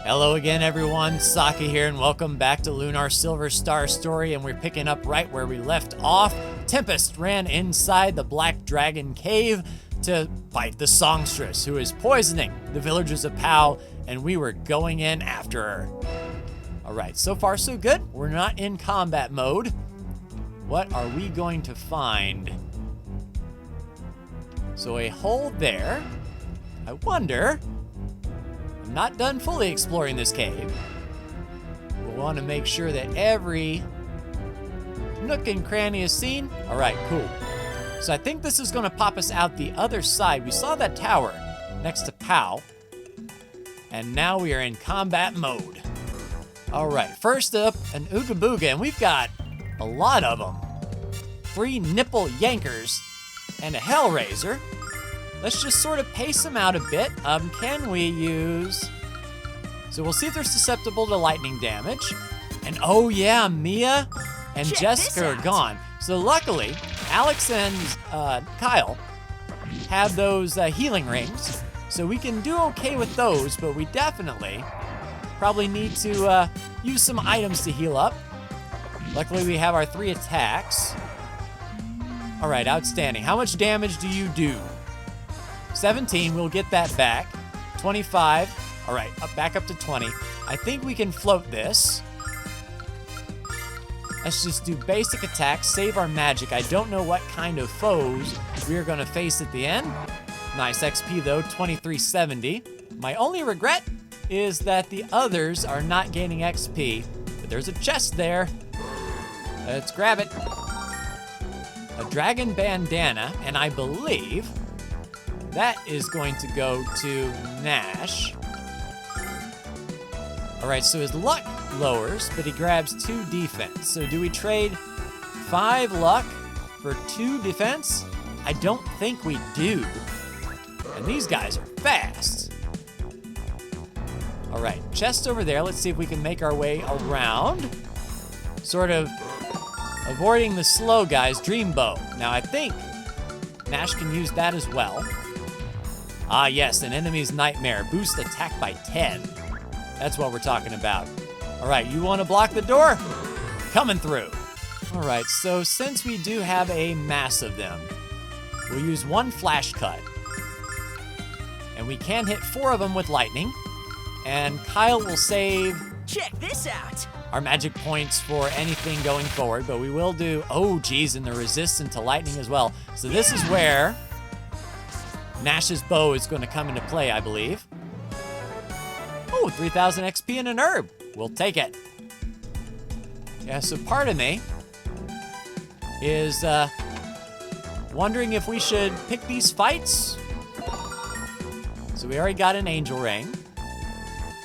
Hello again, everyone. Saki here, and welcome back to Lunar Silver Star Story, and we're picking up right where we left off. Tempest ran inside the Black Dragon Cave to fight the songstress, who is poisoning the villagers of Pau, and we were going in after her. All right, so far so good. We're not in combat mode. What are we going to find? So a hole there. I wonder... I'm not done fully exploring this cave. We'll want to make sure that every nook and cranny is seen. All right, cool. So I think this is going to pop us out the other side. We saw that tower next to Pau, and now we are in combat mode. All right, first up, an Ooga Booga, and we've got a lot of them. 3 nipple yankers and a Hellraiser. Let's just sort of pace them out a bit. Can we use... So we'll see if they're susceptible to lightning damage. And oh yeah, Mia and Jessica are gone. So luckily, Alex and Kyle have those healing rings. So we can do okay with those, but we definitely probably need to use some items to heal up. Luckily, we have our 3 attacks. All right, outstanding. How much damage do you do? 17, we'll get that back. 25, all right, back up to 20. I think we can float this. Let's just do basic attacks, save our magic. I don't know what kind of foes we are gonna face at the end. Nice XP though, 2370. My only regret is that the others are not gaining XP, but there's a chest there. Let's grab it. A dragon bandana, and I believe that is going to go to Nash. All right, so his luck lowers, but he grabs 2 defense. So do we trade 5 luck for 2 defense? I don't think we do. And these guys are fast. All right, chest over there. Let's see if we can make our way around. Sort of avoiding the slow guys, Dream Bow. Now I think Nash can use that as well. Ah yes, an enemy's nightmare. Boost attack by 10. That's what we're talking about. All right, you want to block the door? Coming through. All right, so since we do have a mass of them, we'll use 1 flash cut. And we can hit 4 of them with lightning. And Kyle will save... Check this out! Our magic points for anything going forward, but we will do... Oh, geez, and the resistance to lightning as well. So this is where Nash's bow is going to come into play, I believe. Oh, 3,000 XP and an herb. We'll take it. Yeah, so part of me is wondering if we should pick these fights. So we already got an angel ring.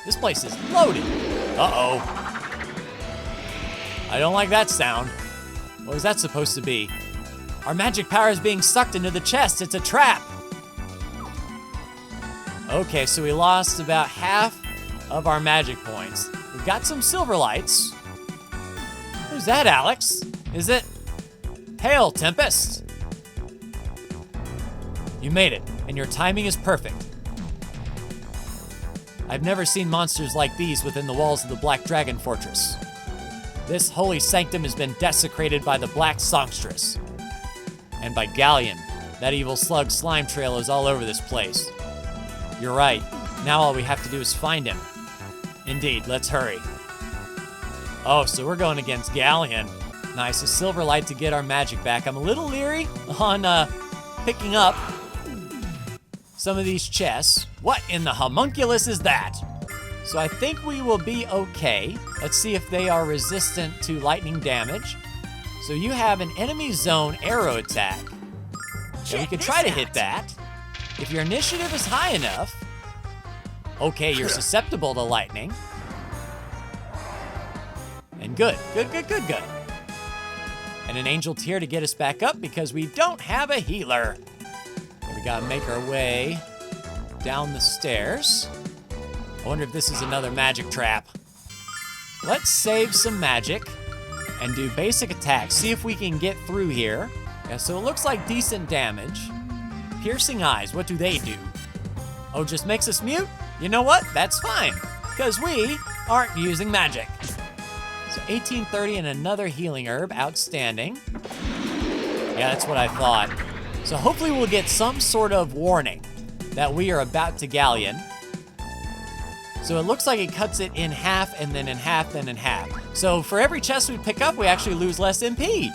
This place is loaded. Uh-oh. I don't like that sound. What was that supposed to be? Our magic power is being sucked into the chest. It's a trap. Okay, so we lost about half of our magic points. We've got some silver lights. Who's that, Alex? Is it... Hail, Tempest! You made it, and your timing is perfect. I've never seen monsters like these within the walls of the Black Dragon Fortress. This holy sanctum has been desecrated by the Black Songstress. And by Galleon. That evil slug slime trail is all over this place. You're right. Now all we have to do is find him. Indeed, let's hurry. Oh, so we're going against Galleon. Nice, a silver light to get our magic back. I'm a little leery on picking up some of these chests. What in the homunculus is that? So I think we will be okay. Let's see if they are resistant to lightning damage. So you have an enemy zone arrow attack. And we could try to hit that. If your initiative is high enough. Okay, you're susceptible to lightning. And good. And an angel tear to get us back up because we don't have a healer. And we gotta make our way down the stairs. I wonder if this is another magic trap. Let's save some magic and do basic attacks. See if we can get through here. Yeah, so it looks like decent damage. Piercing eyes, what do they do? Oh, just makes us mute? You know what? That's fine. because we aren't using magic. So 1830 and another healing herb, outstanding. Yeah, that's what I thought. So hopefully we'll get some sort of warning that we are about to galleon. So it looks like it cuts it in half and then in half, then in half. So for every chest we pick up, we actually lose less MP.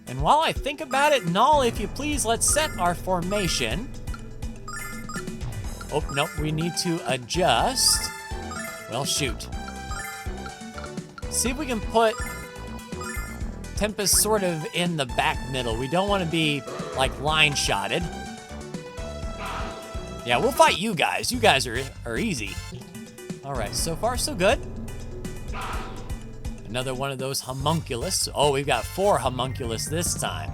And while I think about it, Null, if you please, let's set our formation. Oh, nope, we need to adjust. Well, shoot. See if we can put Tempest sort of in the back middle. We don't want to be, like, line-shotted. Yeah, we'll fight you guys. You guys are easy. All right, so far so good. Another one of those homunculus. Oh, we've got 4 homunculus this time.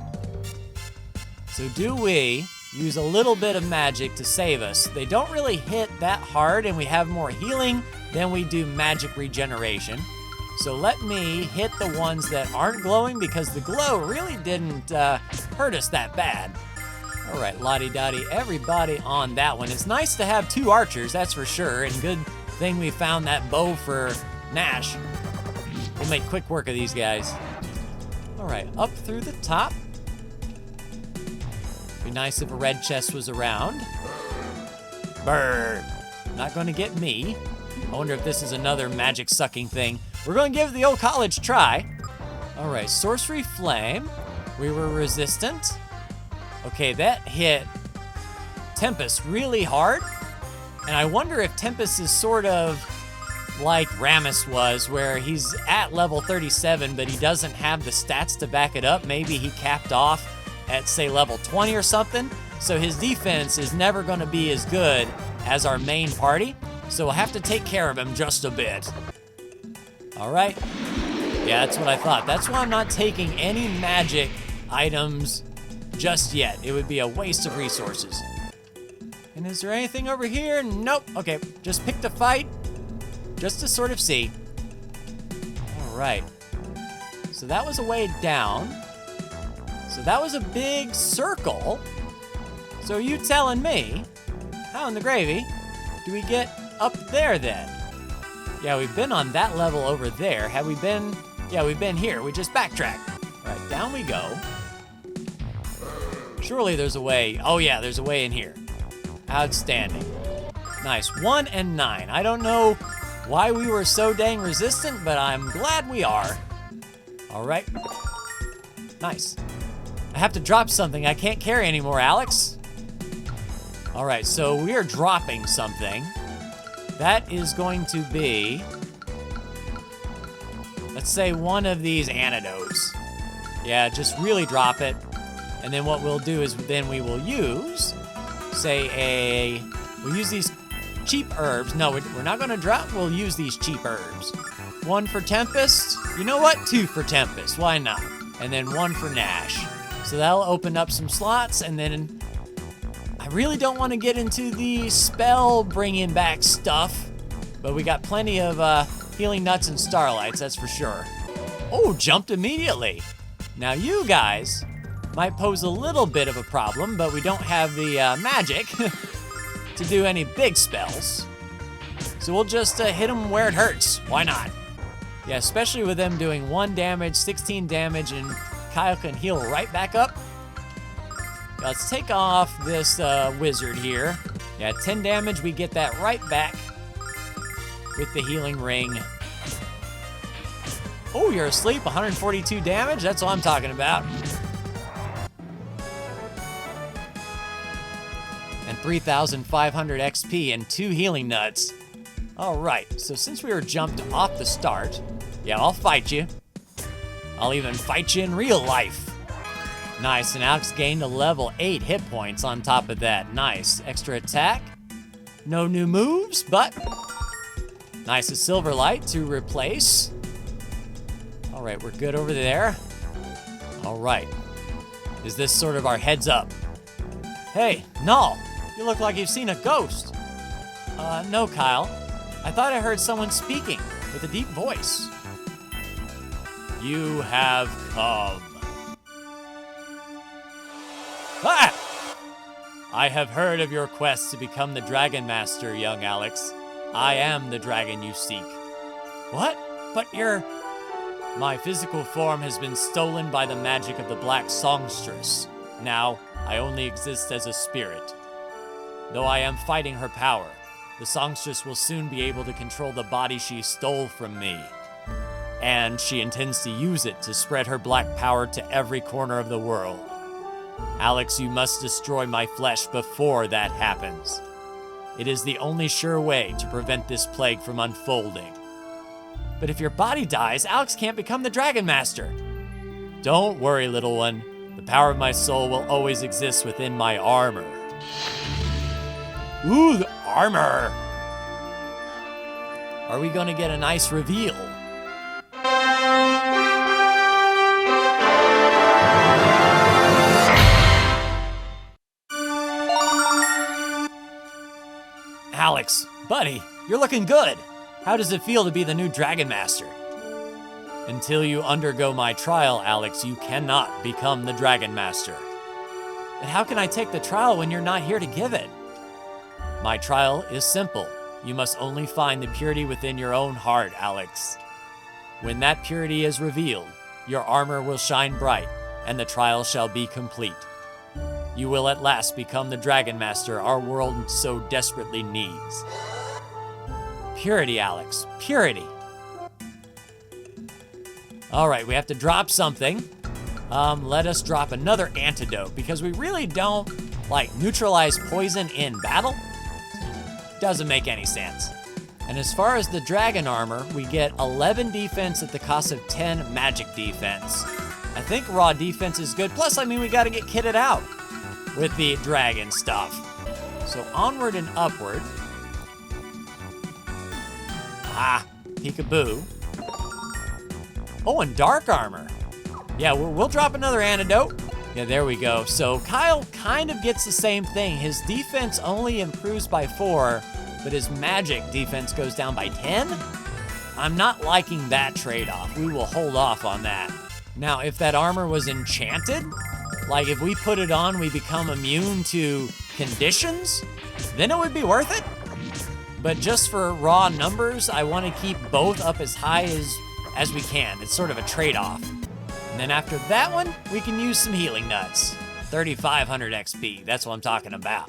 So do we use a little bit of magic to save us? They don't really hit that hard, and we have more healing than we do magic regeneration. So let me hit the ones that aren't glowing, because the glow really didn't hurt us that bad. All right, lottie-dottie, everybody on that one. It's nice to have 2 archers, that's for sure, and good thing we found that bow for Nash. We'll make quick work of these guys. All right, up through the top. Be nice if a red chest was around. Brr. Not gonna get me. I wonder if this is another magic sucking thing. We're gonna give the old college try. All right, sorcery flame. We were resistant. Okay, that hit Tempest really hard. And I wonder if Tempest is sort of like Rammus was, where he's at level 37, but he doesn't have the stats to back it up. Maybe he capped off at, say, level 20 or something. So his defense is never gonna be as good as our main party. So we'll have to take care of him just a bit. All right. Yeah, that's what I thought. That's why I'm not taking any magic items just yet. It would be a waste of resources. And is there anything over here? Nope. Okay, just picked a fight just to sort of see. All right. So that was a way down. So that was a big circle. So are you telling me, how in the gravy do we get up there then? Yeah, we've been on that level over there. Have we been? Yeah, we've been here. We just backtracked. All right, down we go. Surely there's a way. Oh yeah, there's a way in here. Outstanding. Nice, 1 and 9. I don't know why we were so dang resistant, but I'm glad we are. All right. Nice. I have to drop something. I can't carry anymore, Alex. All right, so we are dropping something. That is going to be, let's say, one of these antidotes. Yeah, just really drop it. And then what we'll do is then we will use, say, we'll use these cheap herbs. No, we're not gonna drop, we'll use these cheap herbs. 1 for Tempest. You know what? 2 for Tempest, why not? And then 1 for Nash. So that'll open up some slots, and then I really don't want to get into the spell bringing back stuff, but we got plenty of healing nuts and starlights, that's for sure. Oh, jumped immediately. Now you guys might pose a little bit of a problem, but we don't have the magic to do any big spells. So we'll just hit them where it hurts. Why not? Yeah, especially with them doing 1 damage, 16 damage, and Kyle can heal right back up. Let's take off this wizard here. Yeah, 10 damage, we get that right back with the healing ring. Oh, you're asleep, 142 damage? That's what I'm talking about. And 3,500 XP and 2 healing nuts. All right, so since we were jumped off the start, yeah, I'll fight you. I'll even fight you in real life. Nice, and Alex gained a level 8 hit points on top of that. Nice, extra attack. No new moves, but nice, a silver light to replace. All right, we're good over there. All right, is this sort of our heads up? Hey, Null, you look like you've seen a ghost. No, Kyle. I thought I heard someone speaking with a deep voice. You have come. Ah! I have heard of your quest to become the Dragon Master, young Alex. I am the dragon you seek. What? But you're... My physical form has been stolen by the magic of the Black Songstress. Now, I only exist as a spirit. Though I am fighting her power, the songstress will soon be able to control the body she stole from me. And she intends to use it to spread her black power to every corner of the world. Alex, you must destroy my flesh before that happens. It is the only sure way to prevent this plague from unfolding. But if your body dies, Alex can't become the Dragon Master. Don't worry, little one. The power of my soul will always exist within my armor. Ooh, the armor! Are we gonna get a nice reveal? Alex, buddy, you're looking good. How does it feel to be the new Dragon Master? Until you undergo my trial, Alex, you cannot become the Dragon Master. But how can I take the trial when you're not here to give it? My trial is simple. You must only find the purity within your own heart, Alex. When that purity is revealed, your armor will shine bright, and the trial shall be complete. You will at last become the Dragon Master our world so desperately needs. Purity, Alex, purity. All right, we have to drop something. Let us drop another antidote because we really don't neutralize poison in battle. Doesn't make any sense. And as far as the dragon armor, we get 11 defense at the cost of 10 magic defense. I think raw defense is good. Plus, we gotta get kitted out with the dragon stuff. So onward and upward. Ah, peekaboo. Oh, and dark armor. Yeah, we'll drop another antidote. Yeah, there we go. So Kyle kind of gets the same thing. His defense only improves by 4, but his magic defense goes down by 10? I'm not liking that trade-off. We will hold off on that. Now, if that armor was enchanted, if we put it on, we become immune to conditions, then it would be worth it. But just for raw numbers, I want to keep both up as high as we can. It's sort of a trade-off. And then after that one, we can use some healing nuts. 3,500 XP, that's what I'm talking about.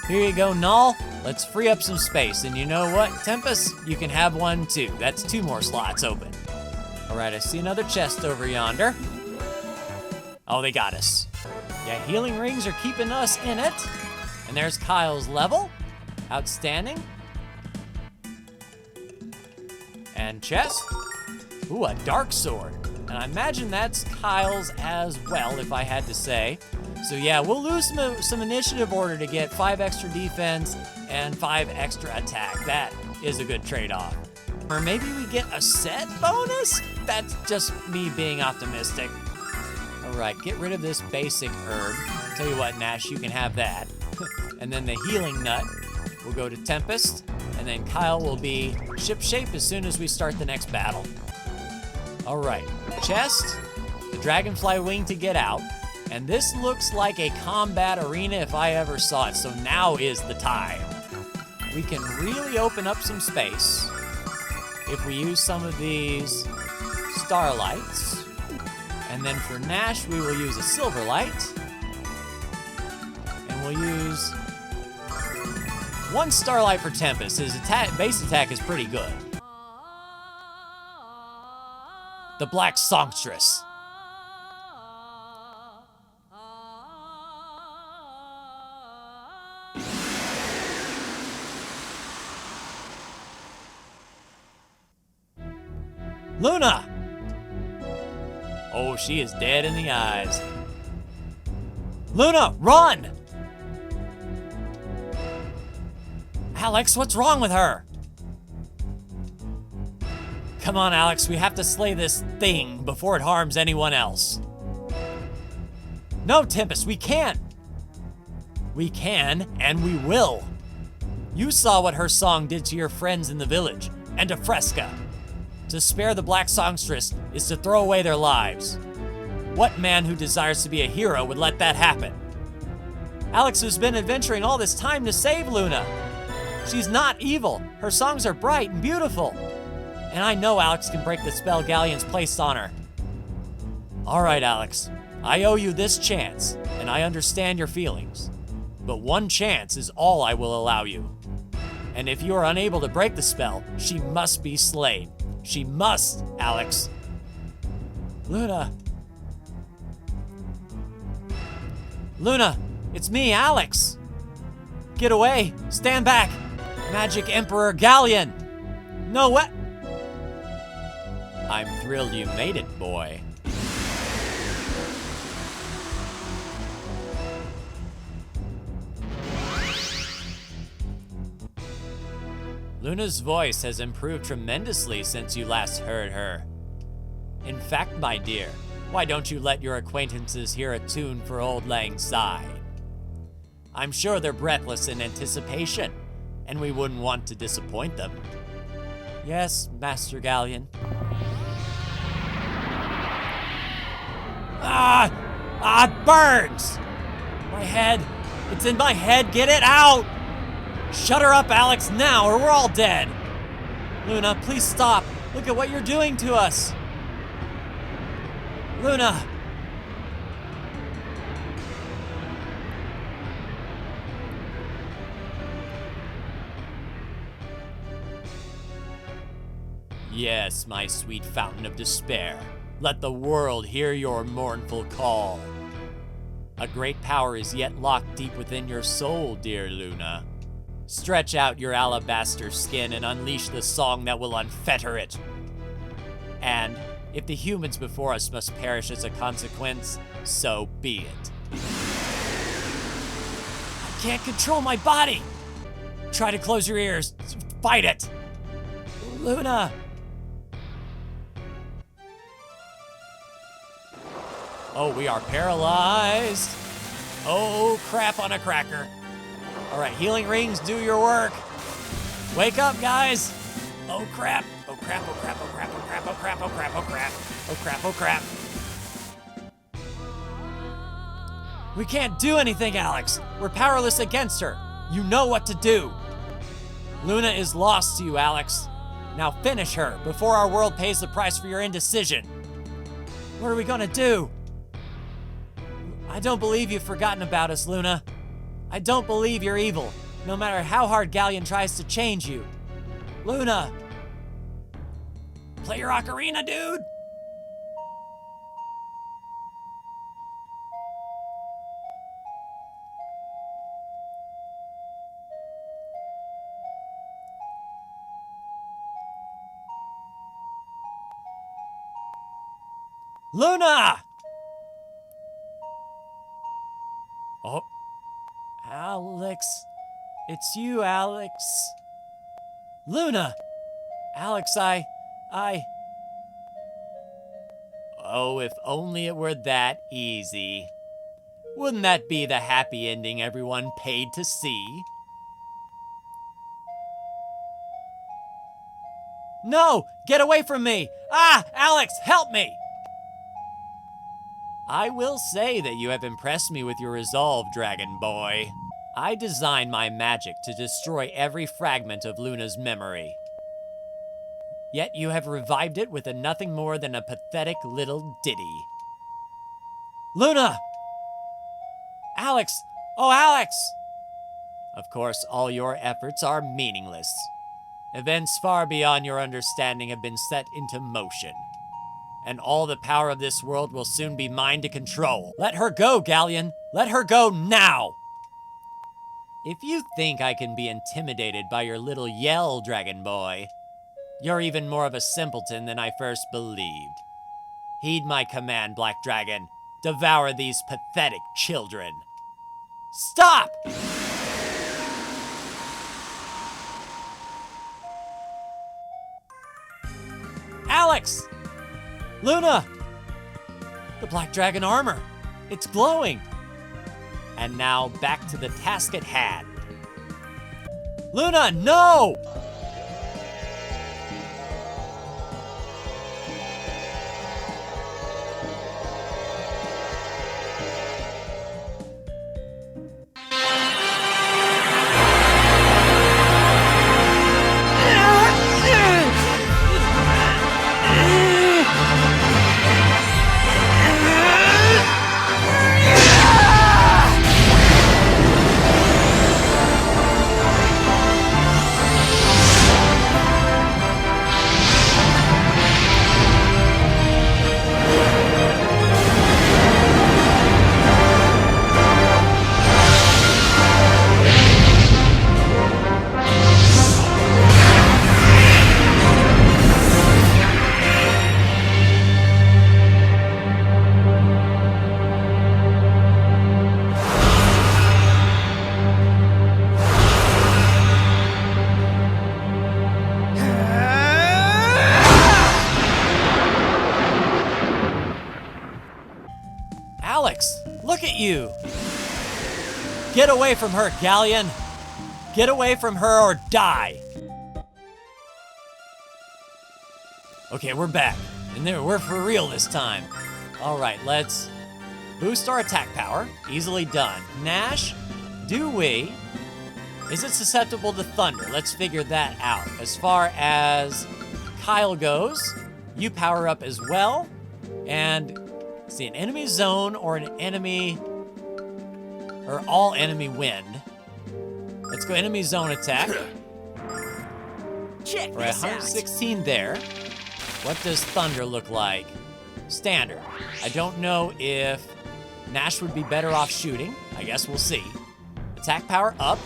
Here you go, Null. Let's free up some space. And you know what, Tempest? You can have one too. That's 2 more slots open. All right, I see another chest over yonder. Oh, they got us. Yeah, healing rings are keeping us in it. And there's Kyle's level. Outstanding. And chest. Ooh, a dark sword. And I imagine that's Kyle's as well, if I had to say. So yeah, we'll lose some initiative order to get 5 extra defense and 5 extra attack. That is a good trade-off. Or maybe we get a set bonus? That's just me being optimistic. All right, get rid of this basic herb. Tell you what, Nash, you can have that. And then the healing nut will go to Tempest. And then Kyle will be shipshape as soon as we start the next battle. All right, chest, the dragonfly wing to get out. And this looks like a combat arena if I ever saw it, so now is the time. We can really open up some space if we use some of these starlights. And then for Nash, we will use a silver light. And we'll use 1 starlight for Tempest. His base attack is pretty good. The Black Songstress. Luna! Oh, she is dead in the eyes. Luna, run! Alex, what's wrong with her? Come on, Alex, we have to slay this thing before it harms anyone else. No, Tempest, we can't. We can, and we will. You saw what her song did to your friends in the village, and to Fresca. To spare the Black Songstress is to throw away their lives. What man who desires to be a hero would let that happen? Alex has been adventuring all this time to save Luna. She's not evil. Her songs are bright and beautiful. And I know Alex can break the spell Galleon's placed on her. All right, Alex. I owe you this chance, and I understand your feelings. But one chance is all I will allow you. And if you are unable to break the spell, she must be slain. She must, Alex. Luna. Luna, it's me, Alex. Get away. Stand back. Magic Emperor Galleon. No, what? I'm thrilled you made it, boy. Luna's voice has improved tremendously since you last heard her. In fact, my dear, why don't you let your acquaintances hear a tune for Old Lang Syne? I'm sure they're breathless in anticipation, and we wouldn't want to disappoint them. Yes, Master Galleon. It burns! My head, it's in my head, get it out! Shut her up, Alex, now, or we're all dead! Luna, please stop. Look at what you're doing to us. Luna! Yes, my sweet fountain of despair. Let the world hear your mournful call. A great power is yet locked deep within your soul, dear Luna. Stretch out your alabaster skin and unleash the song that will unfetter it. And if the humans before us must perish as a consequence, so be it. I can't control my body! Try to close your ears. Fight it! Luna! Oh, we are paralyzed. Oh, crap on a cracker. All right, healing rings, do your work. Wake up, guys. Oh, crap. Oh, crap, oh, crap, oh, crap, oh, crap, oh, crap, oh, crap, oh, crap. Oh, crap, oh, crap. We can't do anything, Alex. We're powerless against her. You know what to do. Luna is lost to you, Alex. Now finish her before our world pays the price for your indecision. What are we gonna do? I don't believe you've forgotten about us, Luna. I don't believe you're evil, no matter how hard Galleon tries to change you. Luna! Play your ocarina, dude! Luna! Oh. Alex. It's you, Alex. Luna! Alex, Oh, if only it were that easy. Wouldn't that be the happy ending everyone paid to see? No! Get away from me! Ah! Alex, help me! I will say that you have impressed me with your resolve, Dragon Boy. I designed my magic to destroy every fragment of Luna's memory. Yet you have revived it with a nothing more than a pathetic little ditty. Luna! Alex! Oh, Alex! Of course, all your efforts are meaningless. Events far beyond your understanding have been set into motion. And all the power of this world will soon be mine to control. Let her go, Galleon! Let her go now! If you think I can be intimidated by your little yell, Dragon Boy, you're even more of a simpleton than I first believed. Heed my command, Black Dragon. Devour these pathetic children. Stop! Alex! Luna! The Black Dragon armor. It's glowing. And now back to the task at hand. Luna, no! you! Get away from her, Galleon! Get away from her or die! Okay, we're back. And then we're for real this time. All right, let's boost our attack power. Easily done. Nash, is it susceptible to thunder? Let's figure that out. As far as Kyle goes, you power up as well. And see, an enemy zone or an enemy, or all enemy wind. Let's go enemy zone attack. Check We're at this 116 there. What does thunder look like? Standard. I don't know if Nash would be better off shooting. I guess we'll see. Attack power up.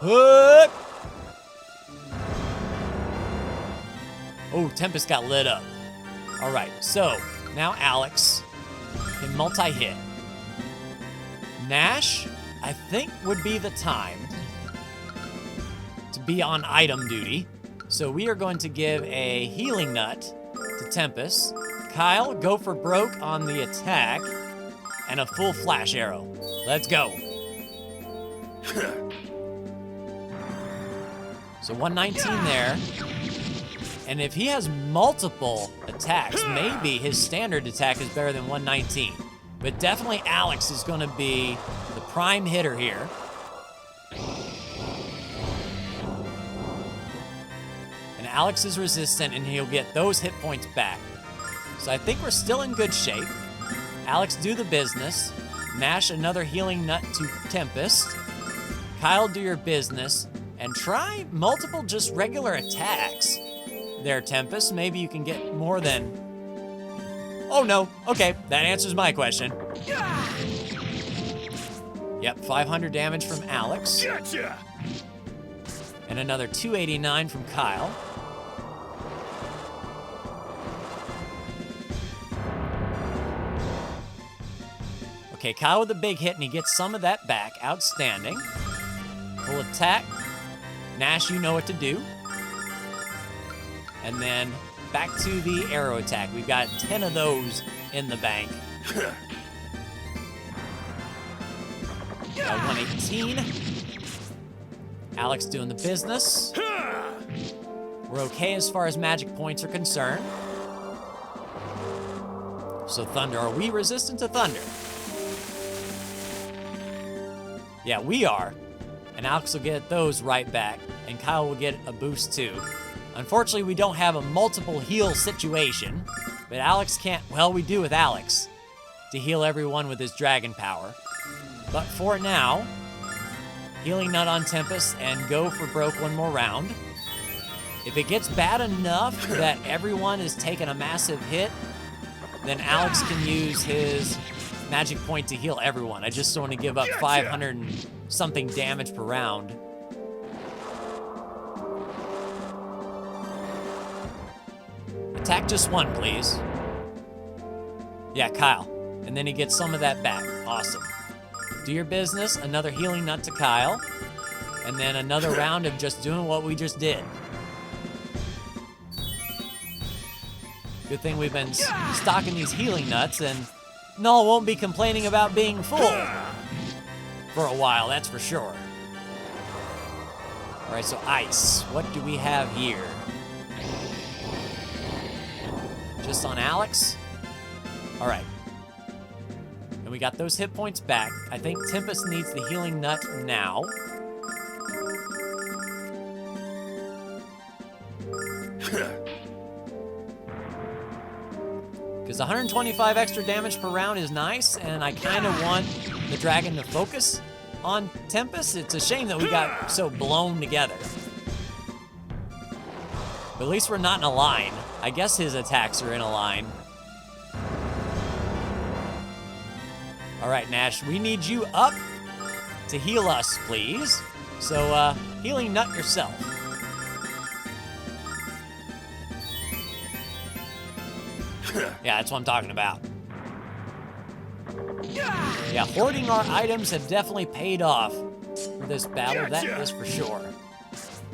Hook! Oh, Tempest got lit up. All right, so now Alex can multi-hit. Nash, I think, would be the time to be on item duty. So we are going to give a healing nut to Tempest. Kyle, go for broke on the attack and a full flash arrow. Let's go. So 119 there. And if he has multiple attacks, maybe his standard attack is better than 119. But definitely Alex is going to be the prime hitter here. And Alex is resistant, and he'll get those hit points back. So I think we're still in good shape. Alex, do the business. Nash, another healing nut to Tempest. Kyle, do your business. And try multiple just regular attacks there, Tempest. Maybe you can get more than... Oh, no. Okay, that answers my question. Yep, 500 damage from Alex. Gotcha. And another 289 from Kyle. Okay, Kyle with a big hit, and he gets some of that back. Outstanding. Full attack. Nash, you know what to do. And then back to the arrow attack. We've got 10 of those in the bank. Got 118. Alex doing the business. We're okay as far as magic points are concerned. So thunder, are we resistant to thunder? Yeah, we are. And Alex will get those right back, and Kyle will get a boost too. Unfortunately, we don't have a multiple heal situation, but Alex can't, well, we do with Alex, to heal everyone with his dragon power. But for now, healing nut on Tempest and go for broke one more round. If it gets bad enough that everyone is taking a massive hit, then Alex can use his magic point to heal everyone. I just don't want to give up 500 and something damage per round. Attack just one, please. Yeah, Kyle. And then he gets some of that back. Awesome. Do your business. Another healing nut to Kyle. And then another round of just doing what we just did. Good thing we've been stocking these healing nuts, and Null won't be complaining about being full for a while, that's for sure. All right, so ice. What do we have here? Just on Alex? All right. And we got those hit points back. I think Tempest needs the healing nut now. Because 125 extra damage per round is nice, and I kind of want the dragon to focus on Tempest. It's a shame that we got so blown together. But at least we're not in a line. I guess his attacks are in a line. All right, Nash, we need you up to heal us, please. So, healing nut yourself. Yeah, that's what I'm talking about. Yeah, hoarding our items have definitely paid off for this battle, that is for sure.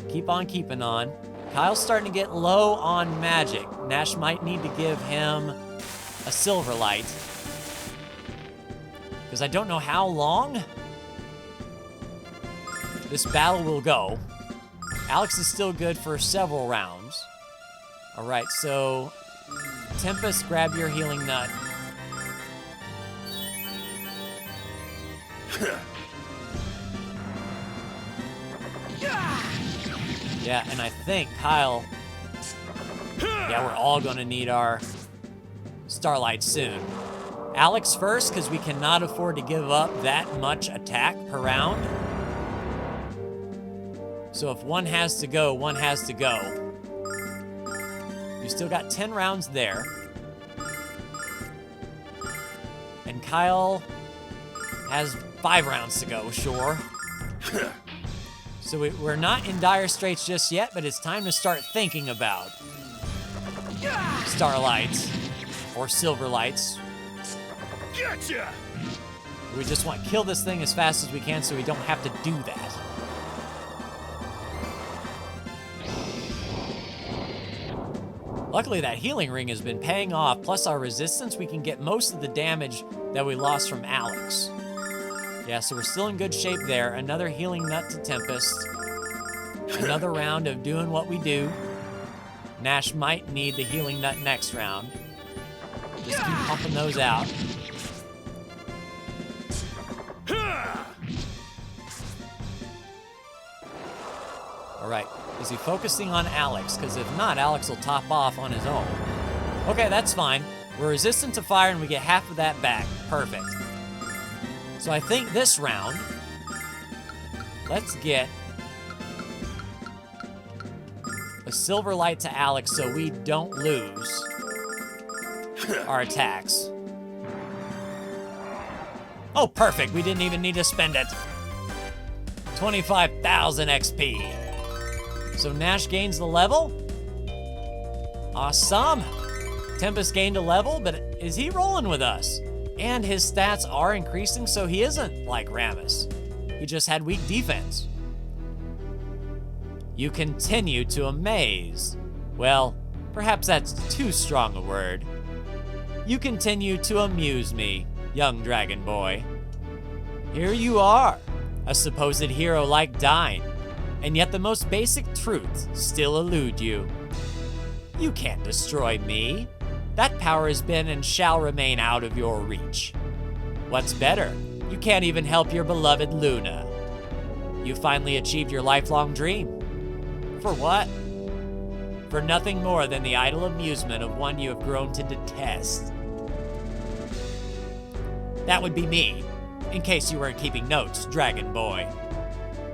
Keep on keeping on. Kyle's starting to get low on magic. Nash might need to give him a silver light. because I don't know how long this battle will go. Alex is still good for several rounds. All right, so Tempest, grab your healing nut. Yeah, and I think Kyle, yeah, we're all gonna need our Starlight soon. Alex first, because we cannot afford to give up that much attack per round. So if one has to go, one has to go. We still got 10 rounds there. And Kyle has 5 rounds to go, sure. So we're not in dire straits just yet, but it's time to start thinking about Starlights or Silverlights. Gotcha! We just want to kill this thing as fast as we can so we don't have to do that. Luckily, that healing ring has been paying off, plus our resistance, we can get most of the damage that we lost from Alex. Yeah, so we're still in good shape there. Another healing nut to Tempest. Another round of doing what we do. Nash might need the healing nut next round. Just keep pumping those out. All right, is he focusing on Alex? Because if not, Alex will top off on his own. Okay, that's fine. We're resistant to fire and we get half of that back. Perfect. So I think this round, let's get a silver light to Alex so we don't lose our attacks. Oh, perfect. We didn't even need to spend it. 25,000 XP. So Nash gains the level. Awesome. Tempest gained a level, but is he rolling with us? And his stats are increasing, so he isn't like Rammus. He just had weak defense. You continue to amaze. Well, perhaps that's too strong a word. You continue to amuse me, young dragon boy. Here you are, a supposed hero like Dine, and yet the most basic truths still elude you. You can't destroy me. That power has been and shall remain out of your reach. What's better, you can't even help your beloved Luna. You finally achieved your lifelong dream. For what? For nothing more than the idle amusement of one you have grown to detest. That would be me, in case you weren't keeping notes, Dragon Boy.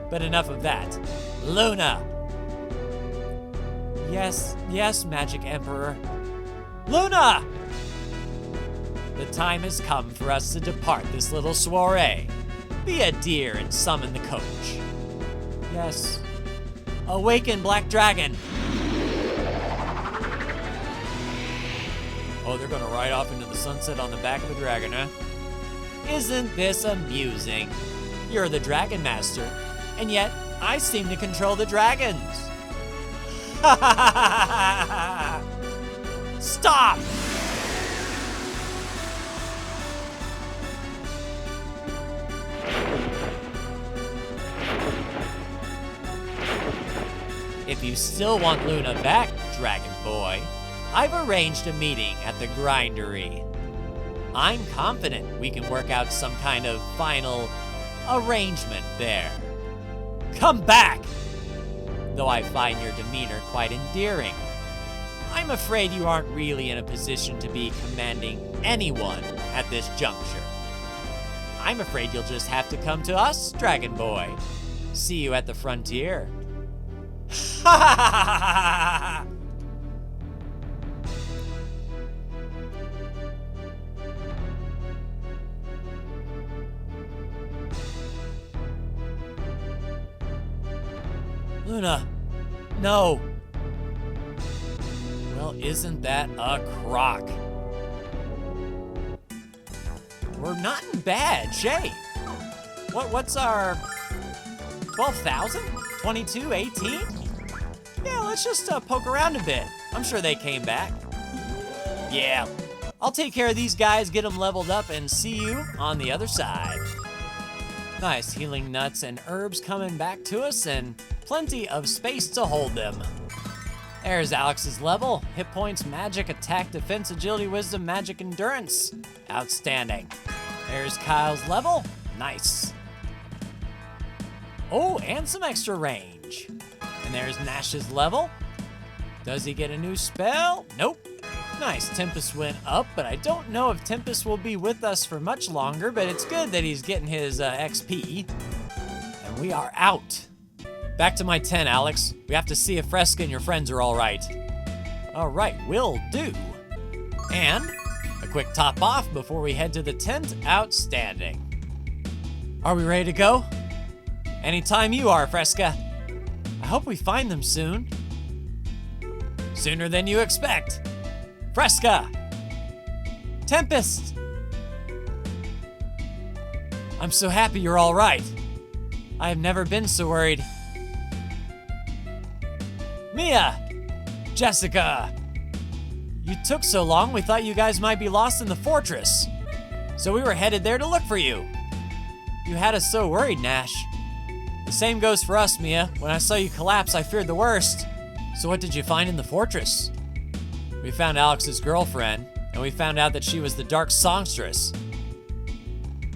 But enough of that. Luna! Yes, yes, Magic Emperor. Luna! The time has come for us to depart this little soiree. Be a dear and summon the coach. Yes. Awaken, Black Dragon! Oh, they're gonna ride off into the sunset on the back of a dragon, huh? Isn't this amusing? You're the Dragon Master, and yet I seem to control the dragons. Stop! If you still want Luna back, Dragon Boy, I've arranged a meeting at the Grindery. I'm confident we can work out some kind of final arrangement there. Come back! Though I find your demeanor quite endearing. I'm afraid you aren't really in a position to be commanding anyone at this juncture. I'm afraid you'll just have to come to us, Dragon Boy. See you at the frontier. Ha ha ha ha ha! Luna, no. Well, isn't that a crock? We're not in bad shape. What's our 12,000? 22, 18? Yeah, let's just poke around a bit. I'm sure they came back. Yeah, I'll take care of these guys, get them leveled up, and see you on the other side. Nice healing nuts and herbs coming back to us, and plenty of space to hold them. There's Alex's level. Hit points, magic, attack, defense, agility, wisdom, magic, endurance. Outstanding. There's Kyle's level. Nice. Oh, and some extra range. And there's Nash's level. Does he get a new spell? Nope. Nice, Tempest went up, but I don't know if Tempest will be with us for much longer, but it's good that he's getting his XP. And we are out. Back to my tent, Alex. We have to see if Fresca and your friends are all right. All right, will do. And a quick top off before we head to the tent. Outstanding. Are we ready to go? Anytime you are, Fresca. I hope we find them soon. Sooner than you expect. Fresca! Tempest! I'm so happy you're all right. I have never been so worried. Mia! Jessica! You took so long, we thought you guys might be lost in the fortress. So we were headed there to look for you. You had us so worried, Nash. The same goes for us, Mia. When I saw you collapse, I feared the worst. So what did you find in the fortress? We found Alex's girlfriend, and we found out that she was the dark songstress.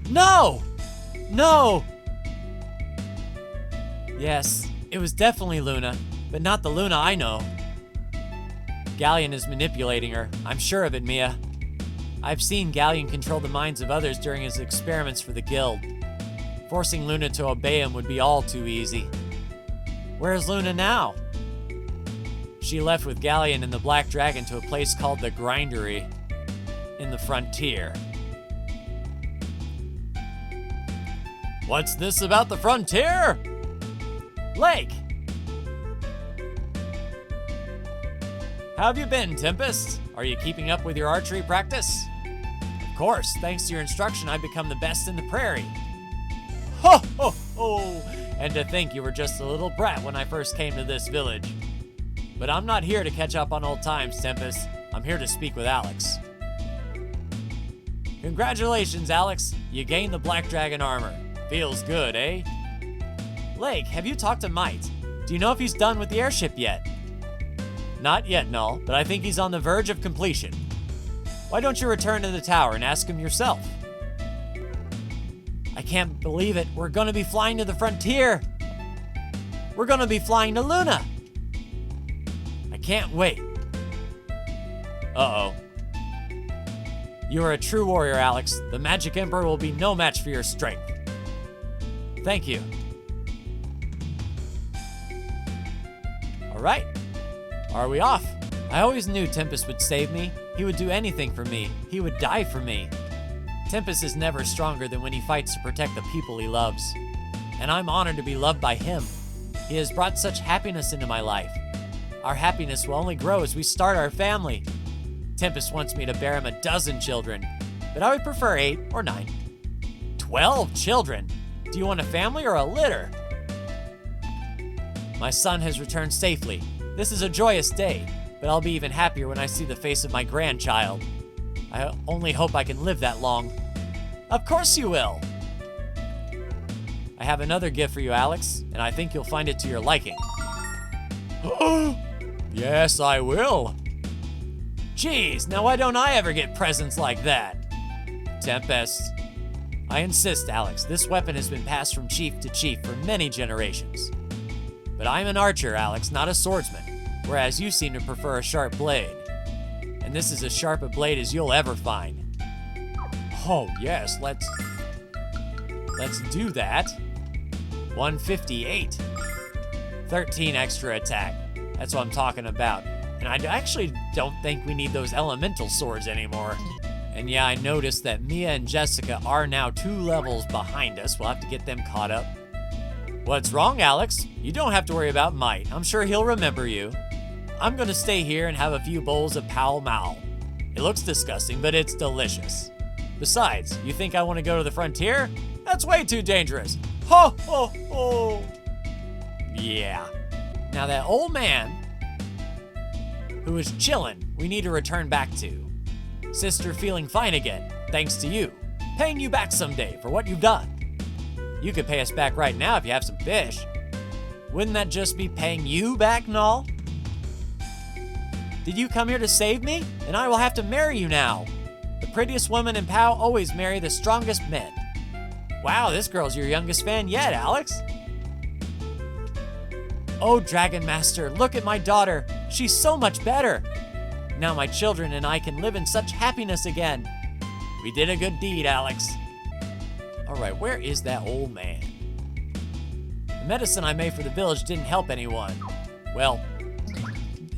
No! No! Yes, it was definitely Luna, but not the Luna I know. Galleon is manipulating her. I'm sure of it, Mia. I've seen Galleon control the minds of others during his experiments for the guild. Forcing Luna to obey him would be all too easy. Where's Luna now? She left with Galleon and the Black Dragon to a place called the Grindery in the Frontier. What's this about the Frontier? Lake! How have you been, Tempest? Are you keeping up with your archery practice? Of course, thanks to your instruction, I've become the best in the prairie. Ho, ho, ho! And to think you were just a little brat when I first came to this village. But I'm not here to catch up on old times, Tempest. I'm here to speak with Alex. Congratulations, Alex. You gained the Black Dragon armor. Feels good, eh? Lake, have you talked to Might? Do you know if he's done with the airship yet? Not yet, Null, but I think he's on the verge of completion. Why don't you return to the tower and ask him yourself? I can't believe it. We're gonna be flying to the Frontier. We're gonna be flying to Luna. I can't wait. Uh-oh. You are a true warrior, Alex. The Magic Emperor will be no match for your strength. Thank you. All right. Are we off? I always knew Tempest would save me. He would do anything for me. He would die for me. Tempest is never stronger than when he fights to protect the people he loves. And I'm honored to be loved by him. He has brought such happiness into my life. Our happiness will only grow as we start our family. Tempest wants me to bear him 12 children, but I would prefer 8 or 9. 12 children? Do you want a family or a litter? My son has returned safely. This is a joyous day, but I'll be even happier when I see the face of my grandchild. I only hope I can live that long. Of course you will. I have another gift for you, Alex, and I think you'll find it to your liking. Yes, I will. Geez, now why don't I ever get presents like that? Tempest. I insist, Alex. This weapon has been passed from chief to chief for many generations. But I'm an archer, Alex, not a swordsman, whereas you seem to prefer a sharp blade. And this is as sharp a blade as you'll ever find. Oh, yes, let's do that. 158. 13 extra attack. That's what I'm talking about. And I actually don't think we need those elemental swords anymore. And yeah, I noticed that Mia and Jessica are now 2 levels behind us. We'll have to get them caught up. What's wrong, Alex? You don't have to worry about Might. I'm sure he'll remember you. I'm gonna stay here and have a few bowls of Pall Mall. It looks disgusting, but it's delicious. Besides, you think I want to go to the Frontier? That's way too dangerous. Ho, ho, ho. Yeah. Now that old man who was chillin', we need to return back to. Sister feeling fine again, thanks to you. Paying you back someday for what you've done. You could pay us back right now if you have some fish. Wouldn't that just be paying you back, Null? Did you come here to save me? Then I will have to marry you now. The prettiest women in POW always marry the strongest men. Wow, this girl's your youngest fan yet, Alex. Oh, Dragon Master, look at my daughter. She's so much better. Now my children and I can live in such happiness again. We did a good deed, Alex. All right, where is that old man? The medicine I made for the village didn't help anyone. Well,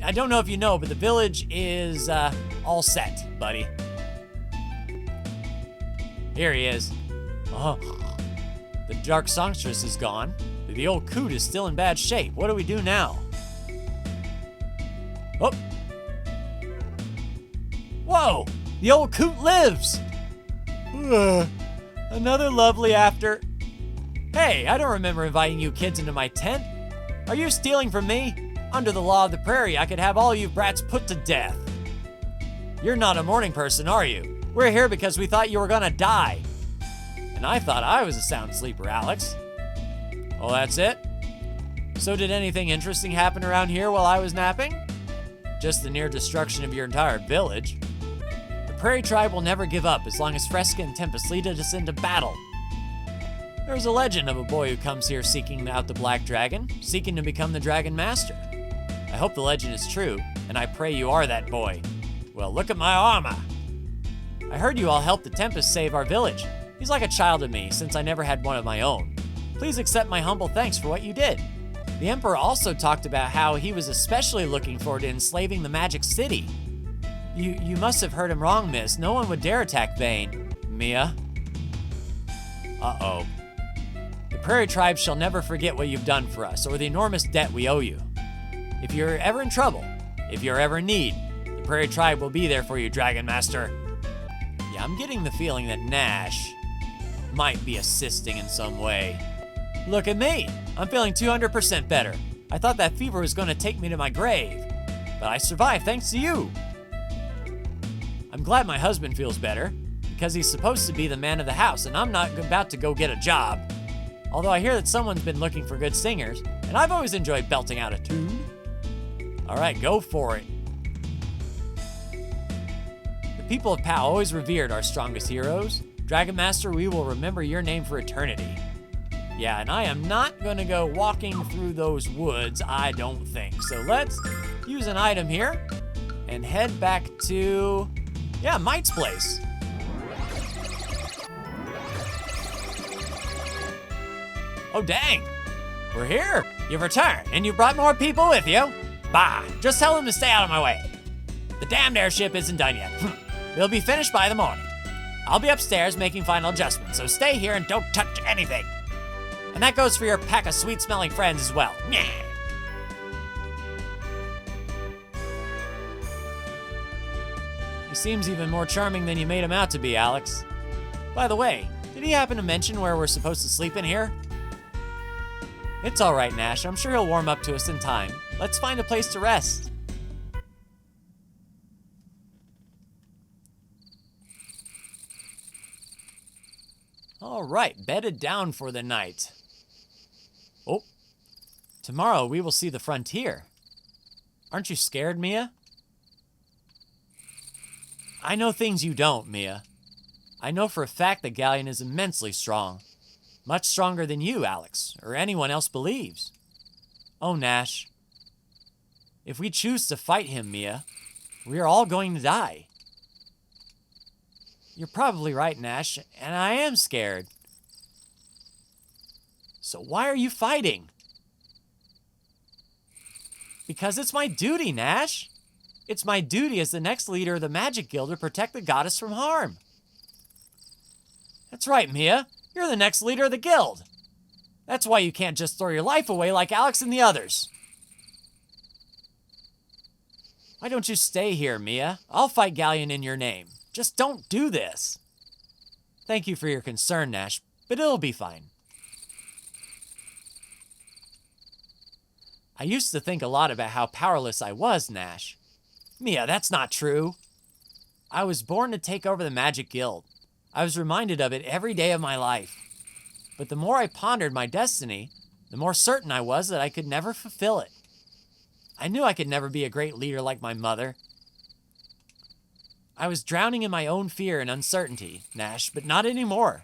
I don't know if you know, but the village is all set, buddy. Here he is. Oh, the dark songstress is gone, but the old coot is still in bad shape. What do we do now? Oh. Whoa, the old coot lives. Another lovely after. Hey, I don't remember inviting you kids into my tent. Are you stealing from me? Under the law of the prairie, I could have all you brats put to death. You're not a morning person, are you? We're here because we thought you were gonna die. And I thought I was a sound sleeper, Alex. Oh, that's it? So did anything interesting happen around here while I was napping? Just the near destruction of your entire village. The Prairie Tribe will never give up as long as Fresca and Tempest lead us into battle. There's a legend of a boy who comes here seeking out the Black Dragon, seeking to become the Dragon Master. I hope the legend is true, and I pray you are that boy. Well, look at my armor. I heard you all helped the Tempest save our village. He's like a child to me, since I never had one of my own. Please accept my humble thanks for what you did. The Emperor also talked about how he was especially looking forward to enslaving the Magic City. You must have heard him wrong, miss. No one would dare attack Vane. Mia? Uh-oh. The Prairie Tribe shall never forget what you've done for us, or the enormous debt we owe you. If you're ever in trouble, if you're ever in need, the Prairie Tribe will be there for you, Dragon Master. Yeah, I'm getting the feeling that Nash might be assisting in some way. Look at me. I'm feeling 200% better. I thought that fever was going to take me to my grave, but I survived thanks to you. I'm glad my husband feels better, because he's supposed to be the man of the house, and I'm not about to go get a job. Although I hear that someone's been looking for good singers, and I've always enjoyed belting out a tune. All right, go for it. The people of POW always revered our strongest heroes. Dragon Master, we will remember your name for eternity. Yeah, and I am not gonna go walking through those woods, I don't think. So let's use an item here and head back to, yeah, Mite's place. Oh, dang. We're here. You've returned, and you brought more people with you. Bah, just tell them to stay out of my way. The damned airship isn't done yet. It'll be finished by the morning. I'll be upstairs making final adjustments, so stay here and don't touch anything. And that goes for your pack of sweet-smelling friends as well. Nyeh. He seems even more charming than you made him out to be, Alex. By the way, did he happen to mention where we're supposed to sleep in here? It's all right, Nash. I'm sure he'll warm up to us in time. Let's find a place to rest. All right, bedded down for the night. Oh, tomorrow we will see the frontier. Aren't you scared, Mia? I know things you don't, Mia. I know for a fact that Galleon is immensely strong. Much stronger than you, Alex, or anyone else believes. Oh, Nash. If we choose to fight him, Mia, we are all going to die. You're probably right, Nash, and I am scared. So why are you fighting? Because it's my duty, Nash. It's my duty as the next leader of the Magic Guild to protect the goddess from harm. That's right, Mia. You're the next leader of the guild. That's why you can't just throw your life away like Alex and the others. Why don't you stay here, Mia? I'll fight Galleon in your name. Just don't do this. Thank you for your concern, Nash, but it'll be fine. I used to think a lot about how powerless I was, Nash. Mia, that's not true. I was born to take over the Magic Guild. I was reminded of it every day of my life. But the more I pondered my destiny, the more certain I was that I could never fulfill it. I knew I could never be a great leader like my mother. I was drowning in my own fear and uncertainty, Nash, but not anymore.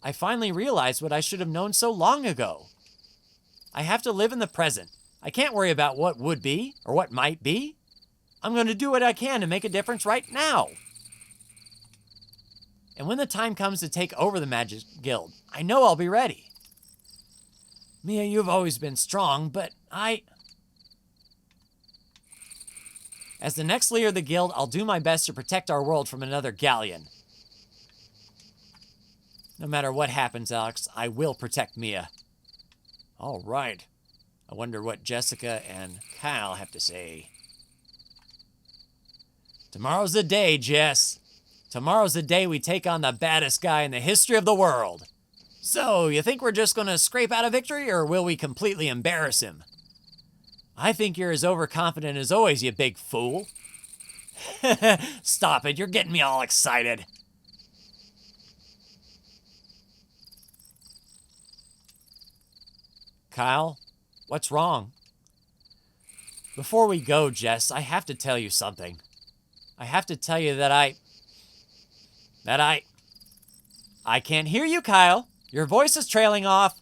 I finally realized what I should have known so long ago. I have to live in the present. I can't worry about what would be or what might be. I'm going to do what I can to make a difference right now. And when the time comes to take over the Magic Guild, I know I'll be ready. Mia, you've always been strong, but As the next leader of the guild, I'll do my best to protect our world from another galleon. No matter what happens, Alex, I will protect Mia. All right. I wonder what Jessica and Kyle have to say. Tomorrow's the day, Jess. Tomorrow's the day we take on the baddest guy in the history of the world. So, you think we're just gonna scrape out a victory, or will we completely embarrass him? I think you're as overconfident as always, you big fool. Stop it, you're getting me all excited. Kyle, what's wrong? Before we go, Jess, I have to tell you something. I have to tell you that I can't hear you, Kyle. Your voice is trailing off.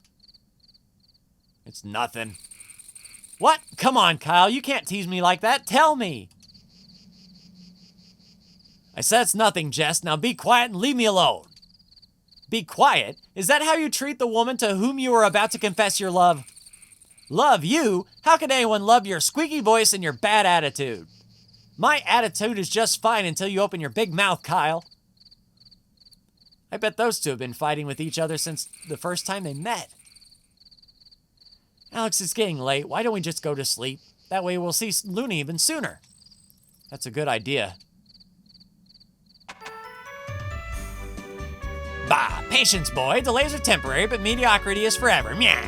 It's nothing. What? Come on, Kyle. You can't tease me like that. Tell me. I said it's nothing, Jess. Now be quiet and leave me alone. Be quiet? Is that how you treat the woman to whom you are about to confess your love? Love you? How could anyone love your squeaky voice and your bad attitude? My attitude is just fine until you open your big mouth, Kyle. I bet those two have been fighting with each other since the first time they met. Alex, it's getting late. Why don't we just go to sleep? That way we'll see Luna even sooner. That's a good idea. Bah, patience, boy. Delays are temporary, but mediocrity is forever. Meow.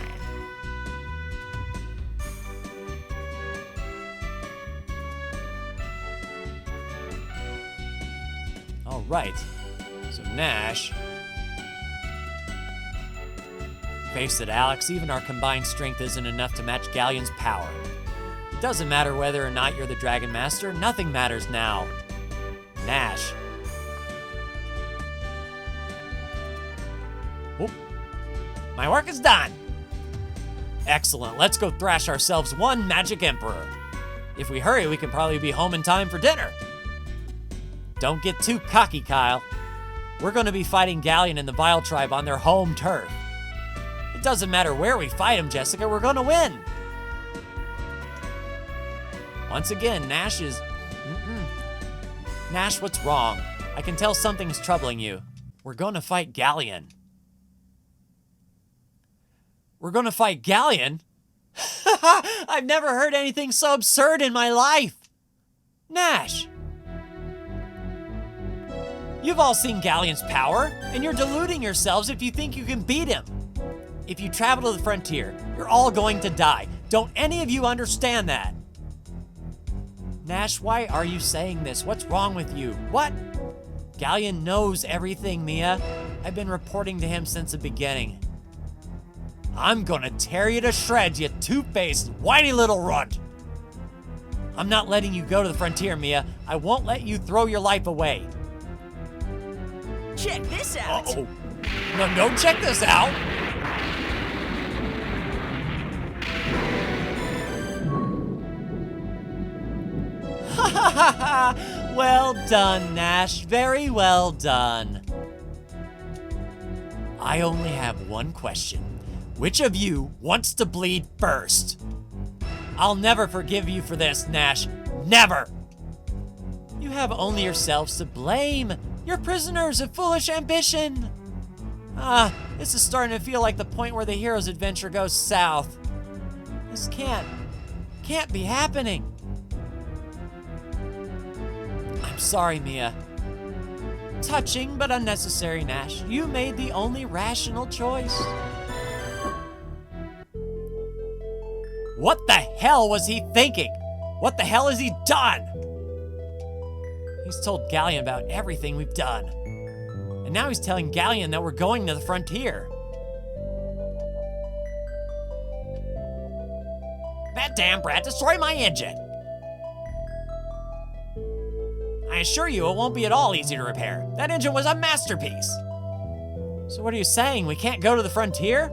All right. So Nash. Face it, Alex, even our combined strength isn't enough to match Galleon's power. It doesn't matter whether or not you're the Dragon Master, nothing matters now. Nash. Oop. My work is done. Excellent, let's go thrash ourselves one Magic Emperor. If we hurry, we can probably be home in time for dinner. Don't get too cocky, Kyle. We're going to be fighting Galleon and the Vile Tribe on their home turf. It doesn't matter where we fight him, Jessica, we're going to win. Once again, Nash is... Nash, what's wrong? I can tell something's troubling you. We're going to fight Galleon. We're going to fight Galleon? I've never heard anything so absurd in my life. Nash. You've all seen Galleon's power, and you're deluding yourselves if you think you can beat him. If you travel to the frontier, you're all going to die. Don't any of you understand that? Nash, why are you saying this? What's wrong with you? What? Galleon knows everything, Mia. I've been reporting to him since the beginning. I'm gonna tear you to shreds, you two-faced, whiny little runt. I'm not letting you go to the frontier, Mia. I won't let you throw your life away. Check this out. Uh-oh. No, don't check this out. Well done, Nash. Very well done. I only have one question. Which of you wants to bleed first? I'll never forgive you for this, Nash. Never! You have only yourselves to blame. You're prisoners of foolish ambition. This is starting to feel like the point where the hero's adventure goes south. This can't be happening. I'm sorry, Mia. Touching but unnecessary, Nash. You made the only rational choice. What the hell was he thinking? What the hell has he done? He's told Galleon about everything we've done. And now he's telling Galleon that we're going to the frontier. That damn brat destroyed my engine. I assure you it won't be at all easy to repair. That engine was a masterpiece. So what are you saying? We can't go to the frontier?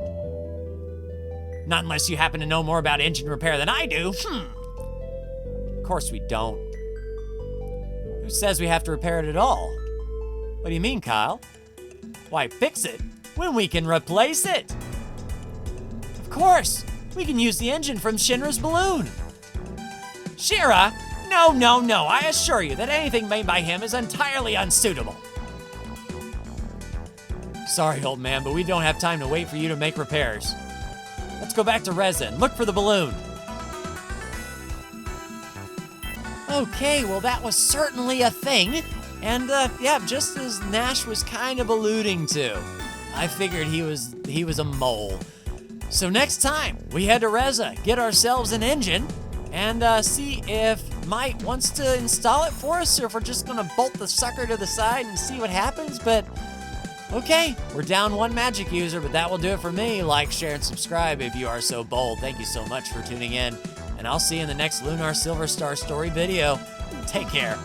Not unless you happen to know more about engine repair than I do. Of course we don't. Who says we have to repair it at all? What do you mean, Kyle? Why fix it when we can replace it? Of course, we can use the engine from Shinra's balloon. Shira? No, no, no, I assure you that anything made by him is entirely unsuitable. Sorry, old man, but we don't have time to wait for you to make repairs. Let's go back to Reza and look for the balloon. Okay, well that was certainly a thing. And yeah, just as Nash was kind of alluding to, I figured he was a mole. So next time, we head to Reza, get ourselves an engine, and see if Mike wants to install it for us, or if we're just gonna bolt the sucker to the side and see what happens. But okay, we're down one magic user, but that will do it for me. Like, share, and subscribe if you are so bold. Thank you so much for tuning in, and I'll see you in the next Lunar Silver Star story video. Take care.